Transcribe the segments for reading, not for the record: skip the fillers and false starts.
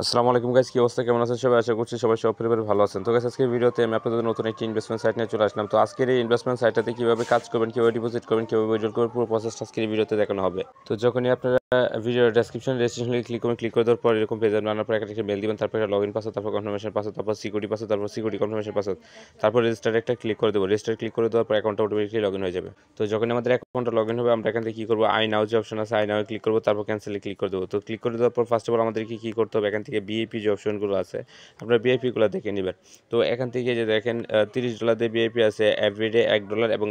আসসালামু আলাইকুম গাইস, কি অবস্থা, কেমন আছেন সবাই? আশা করছি সবাই সব পরিবারে ভালো আছেন। তো গাইস, আজকের ভিডিওতে আমি আপনাদের নতুন একটি ইনভেস্টমেন্ট সাইট নিয়ে চলে আসলাম। তো আজকের এই ইনভেস্টমেন্ট সাইটটাতে কিভাবে কাজ করবেন, কিভাবে ডিপোজিট করবেন, কিভাবে উইথড্রল করবেন, পুরো প্রসেসটা আজকের এই ভিডিওতে দেখানো হবে। তো যখনই আপনারা video description registration link click করবেন, ক্লিক করে দেওয়ার পর এরকম পেজ যাবেন। আনার পর একটা মেল দিবেন, তারপর একটা লগইন পাসওয়ার্ড, তারপর কনফার্মেশন পাসওয়ার্ড, তারপর সিকিউরিটি পাসওয়ার্ড, তারপর সিকিউরিটি কনফার্মেশন পাসওয়ার্ড, তারপর রেজিস্টার একটা ক্লিক করে দেবো। রেজিস্টার ক্লিক করে দেওয়ার পর অ্যাকাউন্টটা অটোমেটিকলি লগইন হয়ে যাবে। তো যখন আমাদের অ্যাকাউন্টটা লগইন হবে, আমরা এখান থেকে কি করবো, আই নাও যে অপশন আছে, আই নাও ক্লিক করবো, তারপর ক্যান্সেলে ক্লিক করে দেবো। তো ক্লিক করে দেওয়ার পর ফার্স্ট অফ অল আমাদেরকে কি করতে হবে, এখান থেকে বিএপি যে অপশনগুলো আছে আপনার বিআইপিগুলো দেখে নেবেন। তো এখান থেকে যে দেখেন $30 দিয়ে বিআইপি আছে, এভরিডে $1 এবং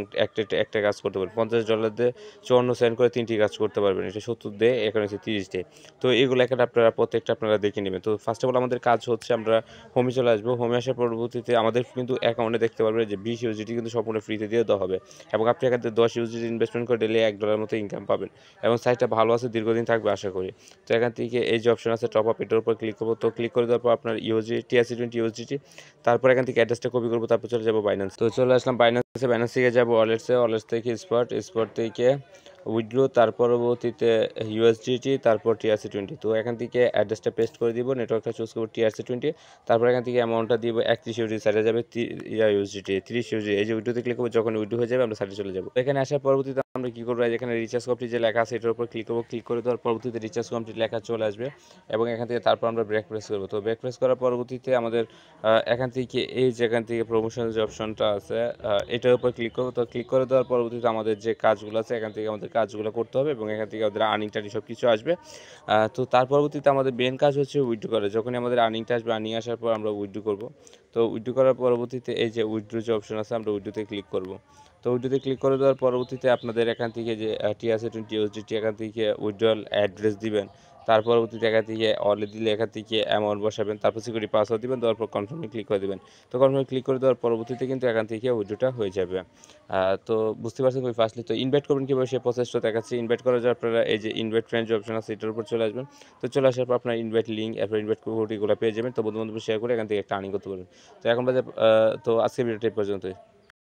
একটা কাজ করতে পারবেন। $50 দিয়ে 54 সেন্ট করে 3টি কাজ করতে পারবেন। এটা 70 ডে, এখানে হচ্ছে 30 ডে। তো এগুলো একটা আপনারা প্রত্যেকটা আপনারা দেখে নেবেন। তো ফার্স্ট অফ অল আমাদের কাজ হচ্ছে আমরা হোমে চলে আসবো। হোমে আসার পরবর্তীতে আমাদের কিন্তু অ্যাকাউন্টে দেখতে পারবেন যে 20 ইউজিটি কিন্তু সম্পূর্ণ ফ্রিতে দিয়ে দেওয়া হবে, এবং আপনি এখান থেকে 10 ইউজিটি ইনভেস্টমেন্ট করে ডেলি $1 মতো ইনকাম পাবেন, এবং সাইটটা ভালো আছে, দীর্ঘদিন থাকবে আশা করি। তো এখান থেকে এই যে অপশন আছে টপ আপ, এটার উপর ক্লিক করবো। তো ক্লিক করে দেওয়ার পর আপনার TRC20 ইউএসডিটি, তারপর এখান থেকে অ্যাড্রেসটা কপি করবো, তারপর চলে যাবো বাইন্যান্স। তো চলে আসলাম বাইন্যান্সে, বাইন্যান্স থেকে যাবো ওয়ালেটসে, ওয়ালেটস থেকে স্পট থেকে উইথড্রো, তার পরবর্তীতে ইউএসডিটি, তারপর TRC20। তো এখান থেকে অ্যাড্রেসটা পেস্ট করে দিব, নেটওয়ার্কটা চুজ করবো TRC20, তারপর এখান থেকে অ্যামাউন্টটা দিব 31 ইউএসডি, সাইডে যাবে ইউএসডিটি 30 ইউএসডি। এই যে উইথড্রোতে ক্লিক করবো, যখন উইথড্রো হয়ে যাবে আমরা সাইডে চলে যাবো। এখানে আসার পরবর্তীতে আমরা কি করবো, এখানে রিচার্জ কমপ্লিট যে লেখা আছে এটার উপর ক্লিক করবো। ক্লিক করে দেওয়ার পরবর্তীতে রিচার্জ কমপ্লিট লেখা চলে আসবে, এবং এখান থেকে তারপর আমরা ব্রেক প্রেস করবো। তো ব্রেক প্রেস করার পরবর্তীতে আমাদের এখান থেকে এই যে এখান থেকে প্রমোশন যে অপশনটা আছে এটার উপর ক্লিক করবো। তো ক্লিক করে দেওয়ার পরবর্তীতে আমাদের যে কাজগুলো আছে এখান থেকে আমাদের কাজগুলো করতে হবে, এবং এখান থেকে আমাদের আর্নিং টার্নিং সব কিছু আসবে। তো তার পরবর্তীতে আমাদের মেন কাজ হচ্ছে উইথড্র করা। যখনই আমাদের আর্নিংটা আসবে, আর্নিং আসার পর আমরা উইথড্র করবো। তো উইথড্র করার পরবর্তীতে এই যে উইথড্র যে অপশন আছে, আমরা উইথড্রোতে ক্লিক করবো। তো উইথড্রোতে ক্লিক করে দেওয়ার পরবর্তীতে আপনাদের এখান থেকে যে TRC20 ইউএসডিটি এখান থেকে উইথড্রল অ্যাড্রেস দিবেন, তার পরবর্তীতে এখান থেকে অলে দিলে এখান থেকে অ্যামাউন্ট বসাবেন, তারপর সিকিউরিটি পাসওয়ার্ড দিবেন, দেওয়ার পর কনফার্মে ক্লিক করে দেবেন। তো কনফার্মে ক্লিক করে দেওয়ার পরবর্তীতে কিন্তু এখান থেকে উইথড্রটা হয়ে যাবে। তো বুঝতে পারছেন কই ফার্স্টলি তো ইনভাইট করবেন কীভাবে সেই প্রসেসটা দেখাচ্ছি। ইনভাইট করার জন্য আপনারা এই যে ইনভাইট ফ্রেন্ড যে অপশন আছে এটার উপর চলে আসবেন। তো চলে আসার পর আপনার ইনভাইট লিঙ্ক, এরপর ইনভাইট কোড এগুলো পেয়ে যাবেন। তো বন্ধু বান্ধব শেয়ার করে এখান থেকে একটা আর্নিং করতে পারবেন। তো এখন বাজে তো আজকের ভিডিওটা এই পর্যন্তই।